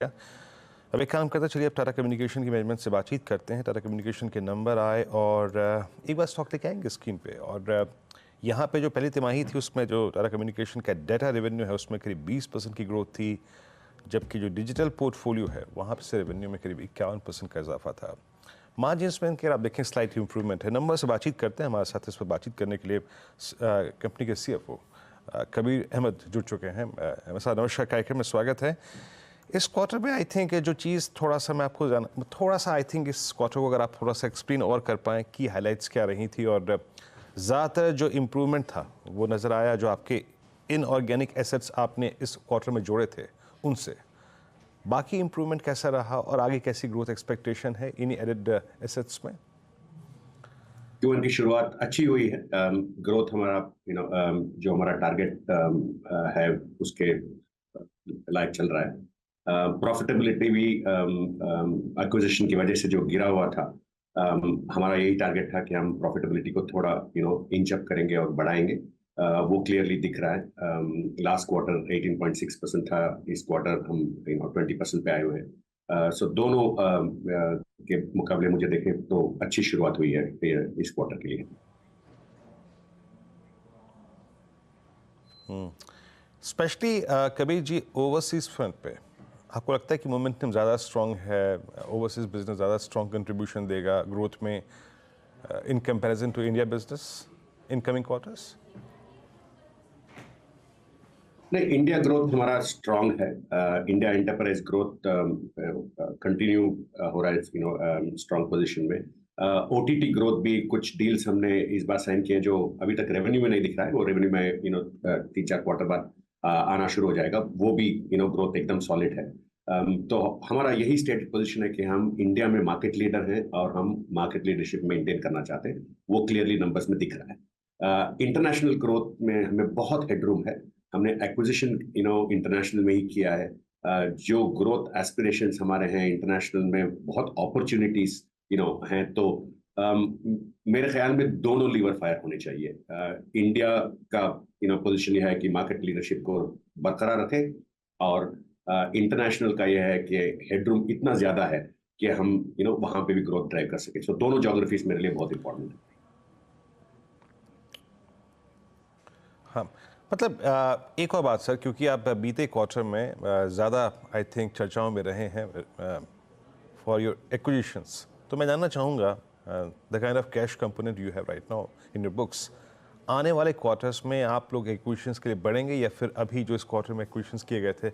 अब एक काम करते चलिए, अब टाटा कम्युनिकेशन की मैनेजमेंट से बातचीत करते हैं। टाटा कम्युनिकेशन के नंबर आए और एक बार स्टॉक लेके आएंगे स्क्रीन पे। और यहाँ पे जो पहली तिमाही थी उसमें जो टाटा कम्युनिकेशन का डाटा रेवेन्यू है उसमें करीब 20% की ग्रोथ थी, जबकि जो डिजिटल पोर्टफोलियो है वहाँ से रेवेन्यू में करीब 51% का इजाफा था। मार्जिन्स में इनके आप देखें स्लाइट इंप्रूवमेंट है। नंबर से बातचीत करते हैं, हमारे साथ इस पर बातचीत करने के लिए कंपनी के CFO कबीर अहमद जुड़ चुके हैं। अहमद साहब नमस्कार, कार्यक्रम में स्वागत है। इस क्वार्टर में आई थिंक जो चीज़ थोड़ा सा मैं आपको थोड़ा सा आई थिंक इस क्वार्टर को अगर आप थोड़ा सा एक्सप्लेन और कर पाएँ कि हाइलाइट्स क्या रही थी, और ज़्यादातर जो इम्प्रूवमेंट था वो नज़र आया जो आपके इनऑर्गेनिक एसेट्स आपने इस क्वार्टर में जोड़े थे उनसे। बाकी इम्प्रूवमेंट कैसा रहा और आगे कैसी ग्रोथ एक्सपेक्टेशन है इन एडेड एसेट्स में? Q1 की शुरुआत अच्छी हुई है। ग्रोथ हमारा जो हमारा टारगेट है उसके लायक चल रहा है। प्रॉफिटेबिलिटी भी एक्विजिशन की वजह से जो गिरा हुआ था, हमारा यही टारगेट था कि हम प्रॉफिटेबिलिटी को थोड़ा इंच अप करेंगे और बढ़ाएंगे। वो क्लियरली दिख रहा है। लास्ट क्वार्टर 18.6% था, इस क्वार्टर हम 20% पे आए हुए हैं। सो दोनों के मुकाबले मुझे देखें तो अच्छी शुरुआत हुई है इस क्वार्टर के लिए। Specially Kabir ji, overseas front पे आपको लगता है कि मोमेंटम ज़्यादा स्ट्रॉन्ग है? ओवरसीज बिजनेस ज़्यादा स्ट्रॉन्ग कंट्रीब्यूशन देगा ग्रोथ में in comparison to India business in coming quarters? नहीं, इंडिया ग्रोथ हमारा स्ट्रॉन्ग है। इंडिया एंटरप्राइज ग्रोथ कंटिन्यू हो रहा है स्ट्रॉन्ग पोजीशन में। OTT ग्रोथ भी कुछ डील्स हमने इस बार साइन किए जो अभी तक रेवेन्यू में नहीं दिख रहा है, वो रेवेन्यू में 3-4 क्वार्टर बाद आना शुरू हो जाएगा। वो भी ग्रोथ एकदम सॉलिड है। तो हमारा यही स्टेटेड पोजीशन है कि हम इंडिया में मार्केट लीडर हैं और हम मार्केट लीडरशिप मेंटेन करना चाहते हैं। वो क्लियरली नंबर्स में दिख रहा है। इंटरनेशनल ग्रोथ में हमें बहुत हेडरूम है। हमने एक्विजिशन इंटरनेशनल में ही किया है। जो ग्रोथ एस्पिरेशंस हमारे हैं इंटरनेशनल में, बहुत अपॉर्चुनिटीज हैं। तो मेरे ख्याल में दोनों लीवर फायर होने चाहिए। इंडिया का पोजीशन यह है कि मार्केट लीडरशिप को बरकरार रखे, और इंटरनेशनल का यह है कि हेडरूम इतना ज्यादा है कि हम वहां पे भी ग्रोथ ड्राइव कर सके। सो दोनों ज्योग्राफीज मेरे लिए बहुत इंपॉर्टेंट है। हाँ, मतलब एक और बात सर, क्योंकि आप बीते क्वार्टर में ज़्यादा आई थिंक चर्चाओं में रहे हैं फॉर योर एक्विजिशंस, तो मैं जानना चाहूँगा the kind of cash component you have right now in your books. आने वाले क्वार्टर्स में आप लोग एक्विजिशंस के लिए बढ़ेंगे, या फिर अभी जो इस क्वार्टर में एक्विजिशंस किए गए थे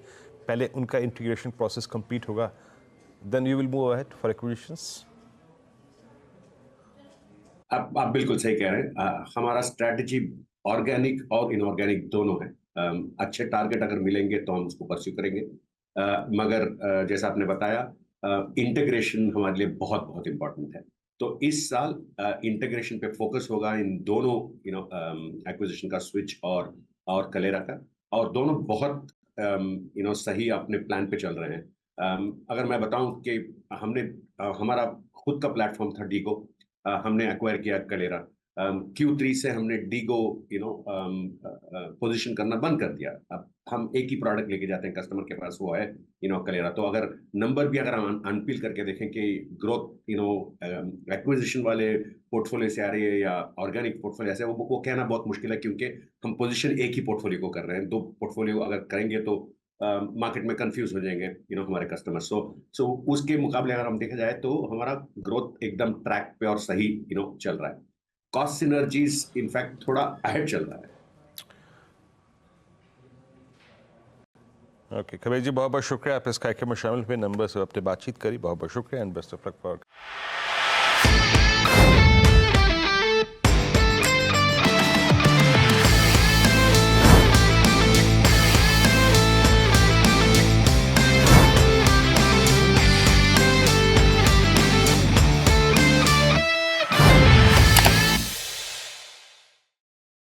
पहले उनका इंटीग्रेशन प्रोसेस कंप्लीट होगा, then you will move ahead for acquisitions? आप बिल्कुल सही कह रहे हैं। हमारा स्ट्रैटेजी ऑर्गेनिक और इनऑर्गेनिक दोनों है। अच्छे टारगेट अगर मिलेंगे तो हम उसको परस्यू करेंगे, मगर जैसा आपने बताया इंटीग्रेशन हमारे लिए बहुत बहुत इंपॉर्टेंट है। तो इस साल इंटीग्रेशन पे फोकस होगा इन दोनों एक्विजिशन का, स्विच और कलेरा का, और दोनों बहुत सही अपने प्लान पे चल रहे हैं। अगर मैं बताऊं कि हमने हमारा खुद का प्लेटफॉर्म था डीगो, हमने एक्वायर किया कलेरा। Q3 से हमने डीगो पोजीशन करना बंद कर दिया। अब हम एक ही प्रोडक्ट लेके जाते हैं कस्टमर के पास, वो है कलेरा। तो अगर नंबर भी अगर हम अनपील करके देखें कि ग्रोथ एक्विजिशन वाले पोर्टफोलियो से आ रही है या ऑर्गेनिक पोर्टफोलियो से, वो कहना बहुत मुश्किल है, क्योंकि हम पोजीशन एक ही पोर्टफोलियो को कर रहे हैं। दो पोर्टफोलियो अगर करेंगे तो मार्केट में कंफ्यूज हो जाएंगे हमारे कस्टमर। सो उसके मुकाबले अगर हम देखा जाए तो हमारा ग्रोथ एकदम ट्रैक पे और सही चल रहा है। कॉस्ट सिनर्जीज इनफैक्ट थोड़ा अहेड चल रहा है। ओके कबीर जी, बहुत बहुत शुक्रिया आप इस कार्यक्रम में शामिल हुए, नंबर से अपने बातचीत करी। बहुत बहुत शुक्रिया and best of luck for.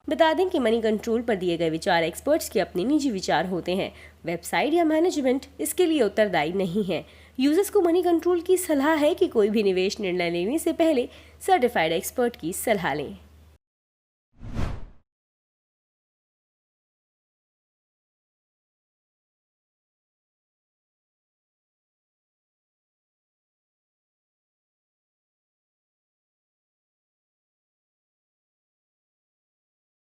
बता दें कि मनी कंट्रोल पर दिए गए विचार एक्सपर्ट्स के अपने निजी विचार होते हैं। वेबसाइट या मैनेजमेंट इसके लिए उत्तरदायी नहीं है। यूजर्स को मनी कंट्रोल की सलाह है कि कोई भी निवेश निर्णय लेने से पहले सर्टिफाइड एक्सपर्ट की सलाह लें।